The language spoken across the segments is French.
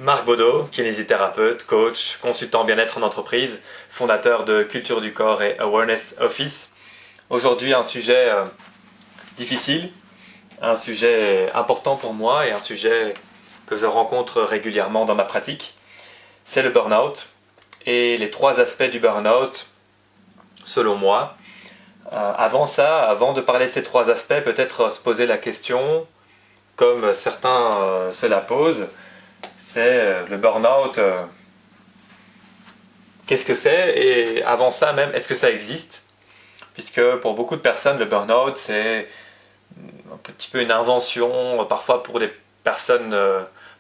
Marc Baudot, kinésithérapeute, coach, consultant bien-être en entreprise, fondateur de Culture du Corps et Awareness Office. Aujourd'hui, un sujet difficile, un sujet important pour moi et un sujet que je rencontre régulièrement dans ma pratique, c'est le burn-out et les 3 aspects du burn-out, selon moi. Avant de parler de ces 3 aspects, peut-être se poser la question, comme certains se la posent, c'est le burn-out, qu'est-ce que c'est? Et avant ça même, est-ce que ça existe? Puisque pour beaucoup de personnes, le burn-out, c'est un petit peu une invention, parfois pour des personnes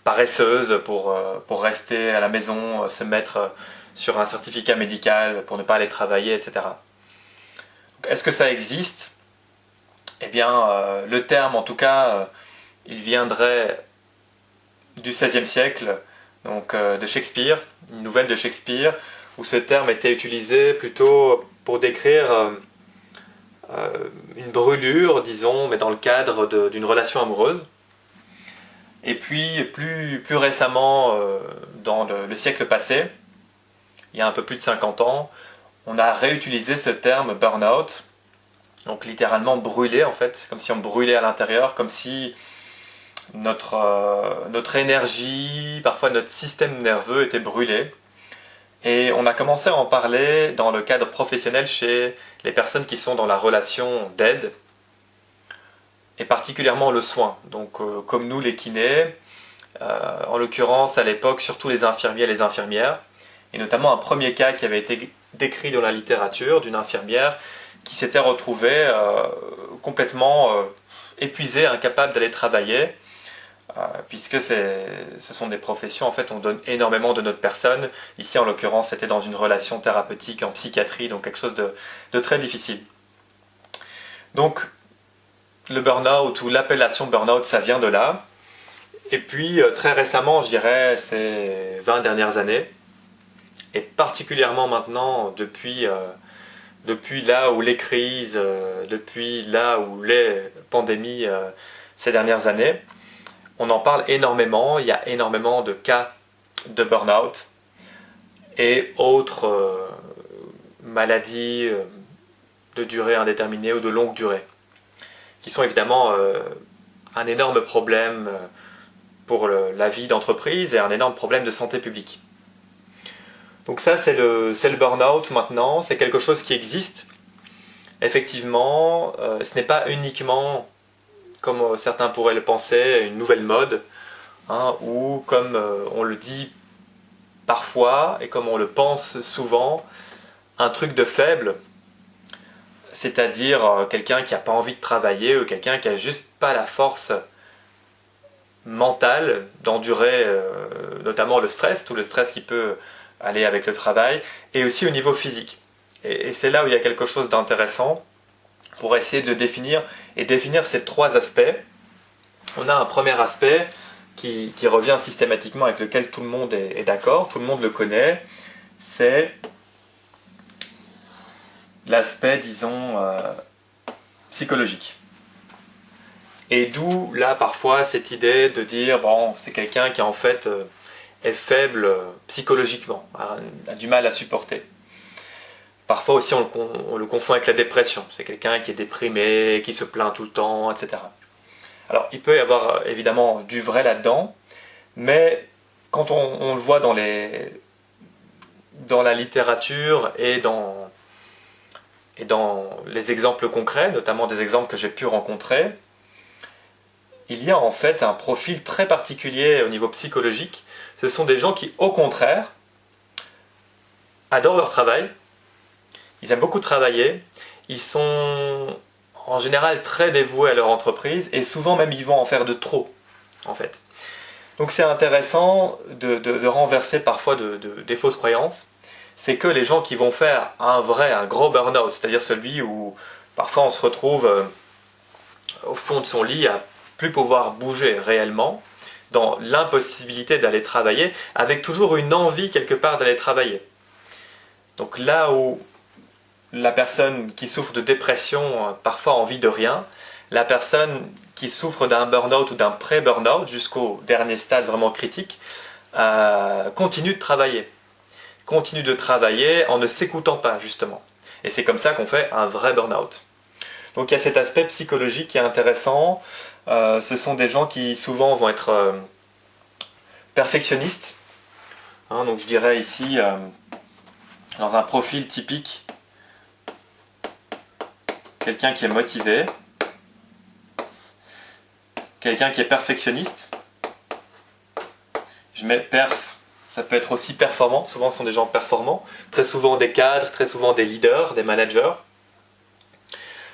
paresseuses, pour rester à la maison, se mettre sur un certificat médical, pour ne pas aller travailler, etc. Donc, est-ce que ça existe? Eh bien, le terme, en tout cas, il viendrait du XVIe siècle, donc de Shakespeare, une nouvelle de Shakespeare, où ce terme était utilisé plutôt pour décrire une brûlure, disons, mais dans le cadre d'une relation amoureuse. Et puis, plus récemment, dans le siècle passé, il y a un peu plus de 50 ans, on a réutilisé ce terme burn-out, donc littéralement brûler en fait, comme si on brûlait à l'intérieur, comme si notre énergie, parfois notre système nerveux était brûlé. Et on a commencé à en parler dans le cadre professionnel chez les personnes qui sont dans la relation d'aide, et particulièrement le soin. Donc comme nous les kinés, en l'occurrence à l'époque surtout les infirmiers et les infirmières, et notamment un premier cas qui avait été décrit dans la littérature d'une infirmière qui s'était retrouvée complètement épuisée, incapable d'aller travailler, puisque ce sont des professions, en fait, on donne énormément de notre personne. Ici, en l'occurrence, c'était dans une relation thérapeutique en psychiatrie, donc quelque chose de très difficile. Donc, le burn-out ou l'appellation burn-out, ça vient de là. Et puis, très récemment, je dirais, ces 20 dernières années, et particulièrement maintenant, depuis là où les crises, depuis là où les pandémies ces dernières années, on en parle énormément, il y a énormément de cas de burn-out et autres maladies de durée indéterminée ou de longue durée, qui sont évidemment un énorme problème pour la vie d'entreprise et un énorme problème de santé publique. Donc ça, c'est le burn-out maintenant, c'est quelque chose qui existe. Effectivement, ce n'est pas uniquement, comme certains pourraient le penser, une nouvelle mode, hein, ou comme on le dit parfois, et comme on le pense souvent, un truc de faible, c'est-à-dire quelqu'un qui n'a pas envie de travailler, ou quelqu'un qui n'a juste pas la force mentale d'endurer notamment le stress, tout le stress qui peut aller avec le travail, et aussi au niveau physique. Et c'est là où il y a quelque chose d'intéressant, pour essayer de le définir et définir ces 3 aspects. On a un premier aspect qui revient systématiquement, avec lequel tout le monde est d'accord, tout le monde le connaît, c'est l'aspect, disons, psychologique. Et d'où, là, parfois, cette idée de dire, bon, c'est quelqu'un qui, en fait, est faible psychologiquement, a du mal à supporter. Parfois aussi on le confond avec la dépression, c'est quelqu'un qui est déprimé, qui se plaint tout le temps, etc. Alors il peut y avoir évidemment du vrai là-dedans, mais quand on le voit dans la littérature et dans les exemples concrets, notamment des exemples que j'ai pu rencontrer, il y a en fait un profil très particulier au niveau psychologique. Ce sont des gens qui, au contraire, adorent leur travail. Ils aiment beaucoup travailler, ils sont en général très dévoués à leur entreprise et souvent même ils vont en faire de trop, en fait. Donc c'est intéressant de renverser parfois des fausses croyances. C'est que les gens qui vont faire un gros burn-out, c'est-à-dire celui où parfois on se retrouve au fond de son lit à plus pouvoir bouger réellement, dans l'impossibilité d'aller travailler, avec toujours une envie quelque part d'aller travailler. Donc là où la personne qui souffre de dépression parfois envie de rien, la personne qui souffre d'un burn-out ou d'un pré-burn-out jusqu'au dernier stade vraiment critique continue de travailler. Continue de travailler en ne s'écoutant pas, justement. Et c'est comme ça qu'on fait un vrai burn-out. Donc il y a cet aspect psychologique qui est intéressant. Ce sont des gens qui souvent vont être perfectionnistes. Hein, donc je dirais ici, dans un profil typique, quelqu'un qui est motivé, quelqu'un qui est perfectionniste. Je mets perf, ça peut être aussi performant. Souvent ce sont des gens performants. Très souvent des cadres, très souvent des leaders, des managers.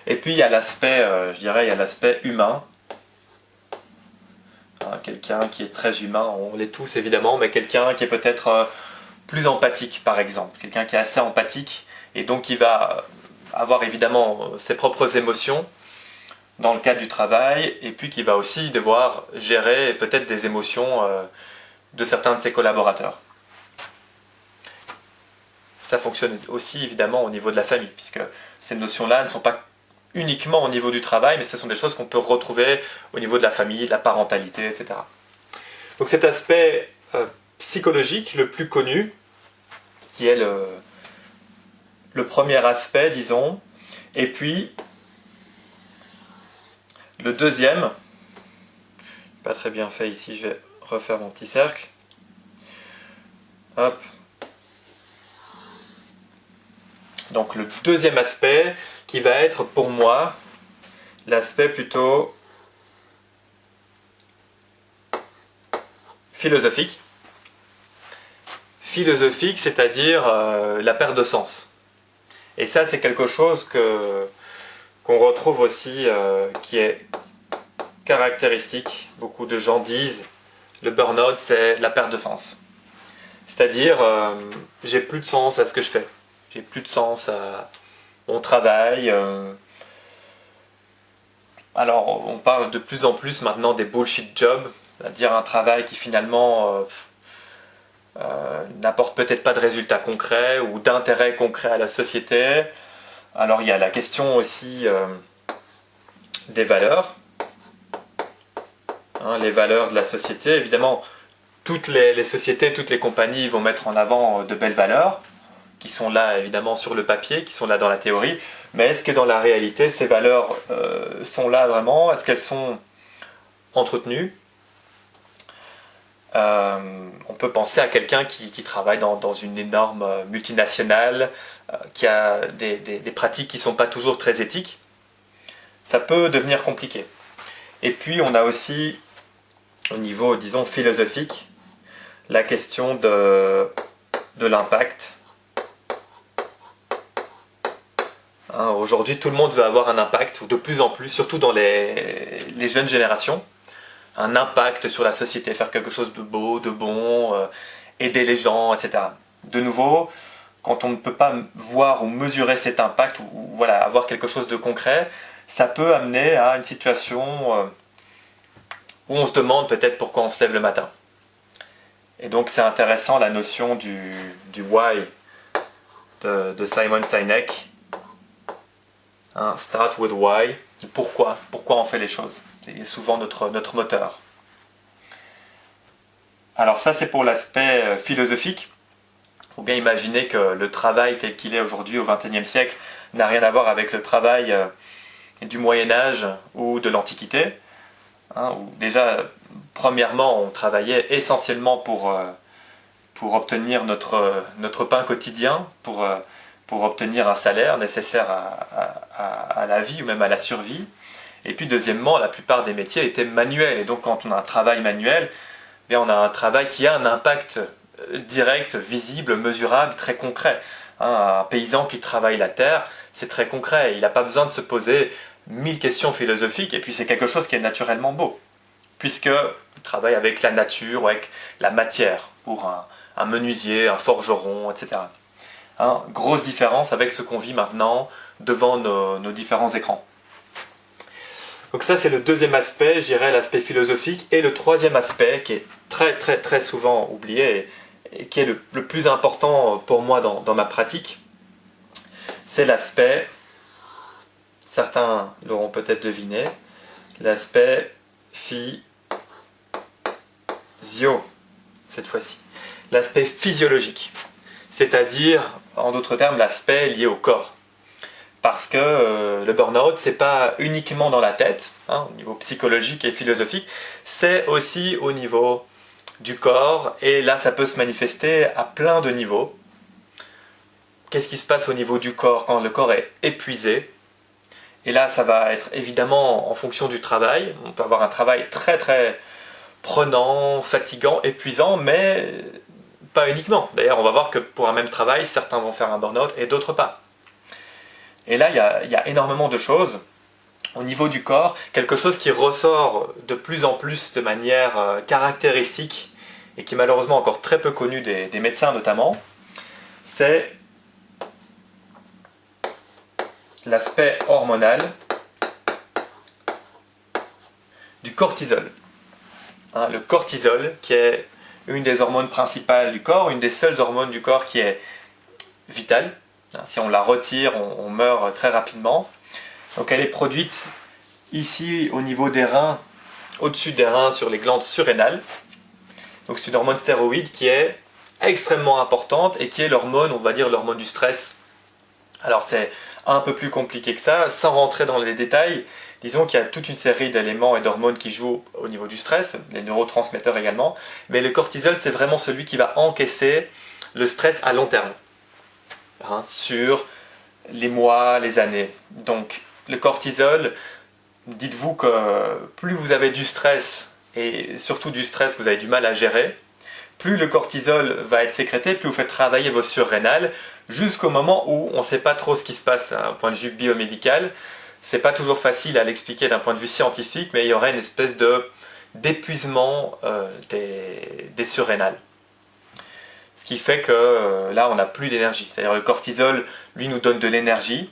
Et puis il y a l'aspect, je dirais, il y a l'aspect humain. Hein, quelqu'un qui est très humain, on l'est tous évidemment, mais quelqu'un qui est peut-être plus empathique par exemple. Quelqu'un qui est assez empathique et donc qui va avoir évidemment ses propres émotions dans le cadre du travail et puis qui va aussi devoir gérer peut-être des émotions de certains de ses collaborateurs. Ça fonctionne aussi évidemment au niveau de la famille, puisque ces notions-là ne sont pas uniquement au niveau du travail, mais ce sont des choses qu'on peut retrouver au niveau de la famille, de la parentalité, etc. Donc cet aspect psychologique le plus connu, qui est le premier aspect, disons, et puis le deuxième, pas très bien fait ici, je vais refaire mon petit cercle. Hop. Donc le deuxième aspect qui va être pour moi l'aspect plutôt philosophique. Philosophique, c'est-à-dire la perte de sens. Et ça, c'est quelque chose qu'on retrouve aussi qui est caractéristique. Beaucoup de gens disent le burn-out, c'est la perte de sens. C'est-à-dire, j'ai plus de sens à ce que je fais. J'ai plus de sens à mon travail. Alors, on parle de plus en plus maintenant des bullshit jobs, c'est-à-dire un travail qui finalement n'apporte peut-être pas de résultats concrets ou d'intérêt concret à la société. Alors, il y a la question aussi des valeurs. Hein, les valeurs de la société. Évidemment, toutes les sociétés, toutes les compagnies vont mettre en avant de belles valeurs, qui sont là évidemment sur le papier, qui sont là dans la théorie, mais est-ce que dans la réalité ces valeurs sont là vraiment? Est-ce qu'elles sont entretenues? On peut penser à quelqu'un qui travaille dans une énorme multinationale, qui a des pratiques qui ne sont pas toujours très éthiques. Ça peut devenir compliqué. Et puis on a aussi, au niveau, disons, philosophique, la question de l'impact. Hein, aujourd'hui, tout le monde veut avoir un impact, ou de plus en plus, surtout dans les jeunes générations, un impact sur la société, faire quelque chose de beau, de bon, aider les gens, etc. De nouveau, quand on ne peut pas voir ou mesurer cet impact, ou voilà, avoir quelque chose de concret, ça peut amener à une situation où on se demande peut-être pourquoi on se lève le matin. Et donc c'est intéressant la notion du why de Simon Sinek. Hein, start with why. Pourquoi on fait les choses. C'est souvent notre moteur. Alors ça c'est pour l'aspect philosophique. Il faut bien imaginer que le travail tel qu'il est aujourd'hui au XXIe siècle n'a rien à voir avec le travail du Moyen-Âge ou de l'Antiquité. Hein, où déjà, premièrement, on travaillait essentiellement pour obtenir notre pain quotidien, pour obtenir un salaire nécessaire à la vie ou même à la survie. Et puis deuxièmement, la plupart des métiers étaient manuels. Et donc quand on a un travail manuel, bien, on a un travail qui a un impact direct, visible, mesurable, très concret. Hein, un paysan qui travaille la terre, c'est très concret. Il n'a pas besoin de se poser 1000 questions philosophiques. Et puis c'est quelque chose qui est naturellement beau. Puisqu'il travaille avec la nature, avec la matière, pour un menuisier, un forgeron, etc. Hein, grosse différence avec ce qu'on vit maintenant devant nos différents écrans. Donc ça c'est le deuxième aspect, je dirais l'aspect philosophique. Et le troisième aspect qui est très très très souvent oublié et qui est le plus important pour moi dans ma pratique, c'est l'aspect, certains l'auront peut-être deviné, l'aspect physio. cette fois-ci. L'aspect physiologique, c'est-à-dire, en d'autres termes, l'aspect lié au corps. Parce que le burn-out, c'est pas uniquement dans la tête, hein, au niveau psychologique et philosophique, c'est aussi au niveau du corps, et là ça peut se manifester à plein de niveaux. Qu'est-ce qui se passe au niveau du corps quand le corps est épuisé? Et là ça va être évidemment en fonction du travail. On peut avoir un travail très très prenant, fatigant, épuisant, mais pas uniquement. D'ailleurs on va voir que pour un même travail, certains vont faire un burn-out et d'autres pas. Et là il y a énormément de choses. Au niveau du corps, quelque chose qui ressort de plus en plus de manière caractéristique et qui est malheureusement encore très peu connu des médecins notamment, c'est l'aspect hormonal du cortisol. Hein, le cortisol, qui est une des hormones principales du corps, une des seules hormones du corps qui est vitale. Hein, si on la retire, on meurt très rapidement. Donc elle est produite ici au niveau des reins, au-dessus des reins sur les glandes surrénales. Donc c'est une hormone stéroïde qui est extrêmement importante et qui est l'hormone, on va dire l'hormone du stress. Alors c'est un peu plus compliqué que ça, sans rentrer dans les détails. Disons qu'il y a toute une série d'éléments et d'hormones qui jouent au niveau du stress, les neurotransmetteurs également. Mais le cortisol, c'est vraiment celui qui va encaisser le stress à long terme, hein, sur les mois, les années. Donc le cortisol, dites-vous que plus vous avez du stress, et surtout du stress que vous avez du mal à gérer, plus le cortisol va être sécrété, plus vous faites travailler vos surrénales, jusqu'au moment où on ne sait pas trop ce qui se passe d'un point de vue biomédical. C'est pas toujours facile à l'expliquer d'un point de vue scientifique, mais il y aurait une espèce d'épuisement des surrénales. Ce qui fait que là, on n'a plus d'énergie. C'est-à-dire le cortisol, lui, nous donne de l'énergie.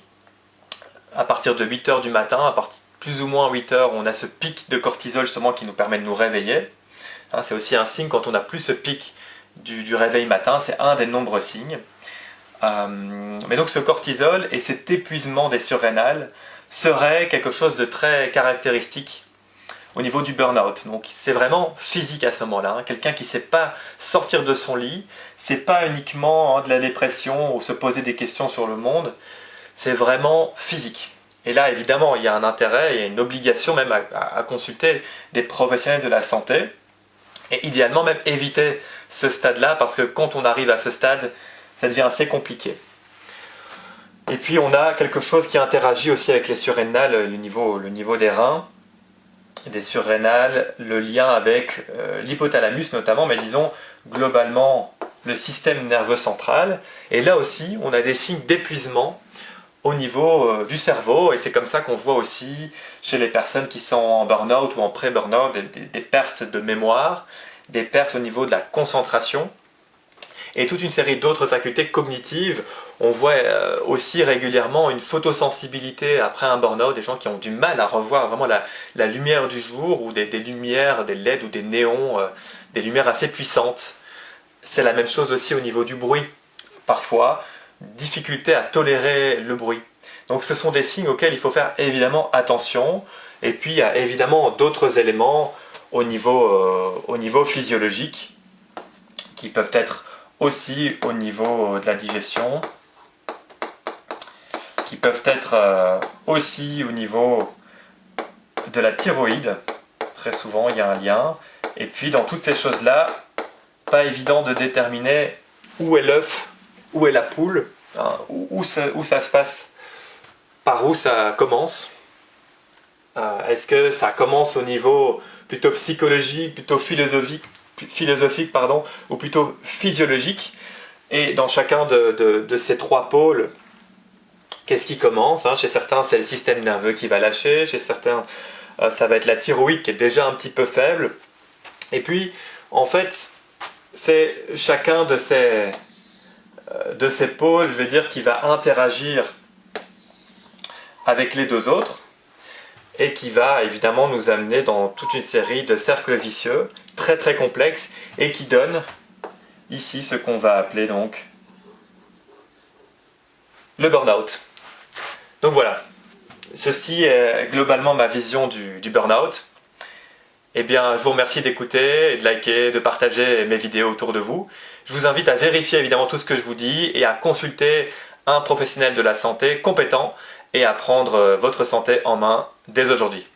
À partir de 8 heures du matin, à partir plus ou moins 8 heures, on a ce pic de cortisol justement qui nous permet de nous réveiller. Hein, c'est aussi un signe quand on n'a plus ce pic du réveil matin, c'est un des nombreux signes. Mais donc ce cortisol et cet épuisement des surrénales serait quelque chose de très caractéristique au niveau du burn-out. Donc c'est vraiment physique à ce moment-là. Hein. Quelqu'un qui ne sait pas sortir de son lit, c'est pas uniquement de la dépression ou se poser des questions sur le monde, c'est vraiment physique. Et là, évidemment, il y a un intérêt, il y a une obligation même à consulter des professionnels de la santé, et idéalement même éviter ce stade-là, parce que quand on arrive à ce stade, ça devient assez compliqué. Et puis on a quelque chose qui interagit aussi avec les surrénales, le niveau des reins, des surrénales, le lien avec l'hypothalamus notamment, mais disons globalement le système nerveux central. Et là aussi, on a des signes d'épuisement au niveau du cerveau, et c'est comme ça qu'on voit aussi chez les personnes qui sont en burn-out ou en pré-burn-out des pertes de mémoire, des pertes au niveau de la concentration, et toute une série d'autres facultés cognitives. On voit aussi régulièrement une photosensibilité après un burn-out, des gens qui ont du mal à revoir vraiment la lumière du jour, ou des lumières, des LED ou des néons, des lumières assez puissantes. C'est la même chose aussi au niveau du bruit. Parfois, difficulté à tolérer le bruit. Donc ce sont des signes auxquels il faut faire évidemment attention. Et puis il y a évidemment d'autres éléments au niveau physiologique qui peuvent être aussi au niveau de la digestion, qui peuvent être aussi au niveau de la thyroïde. Très souvent il y a un lien. Et puis dans toutes ces choses-là, pas évident de déterminer où est l'œuf, où est la poule, hein, où ça se passe, par où ça commence. Est-ce que ça commence au niveau plutôt psychologique, plutôt philosophique, ou plutôt physiologique? Et dans chacun de ces trois pôles, qu'est-ce qui commence, hein? Chez certains, c'est le système nerveux qui va lâcher, chez certains, ça va être la thyroïde qui est déjà un petit peu faible. Et puis, en fait, c'est chacun de ces pôles, je vais dire, qui va interagir avec les deux autres, et qui va évidemment nous amener dans toute une série de cercles vicieux, très très complexes, et qui donne ici ce qu'on va appeler donc le burn-out. Donc voilà, ceci est globalement ma vision du burn-out. eh bien, je vous remercie d'écouter et de liker, de partager mes vidéos autour de vous. Je vous invite à vérifier évidemment tout ce que je vous dis et à consulter un professionnel de la santé compétent et à prendre votre santé en main dès aujourd'hui.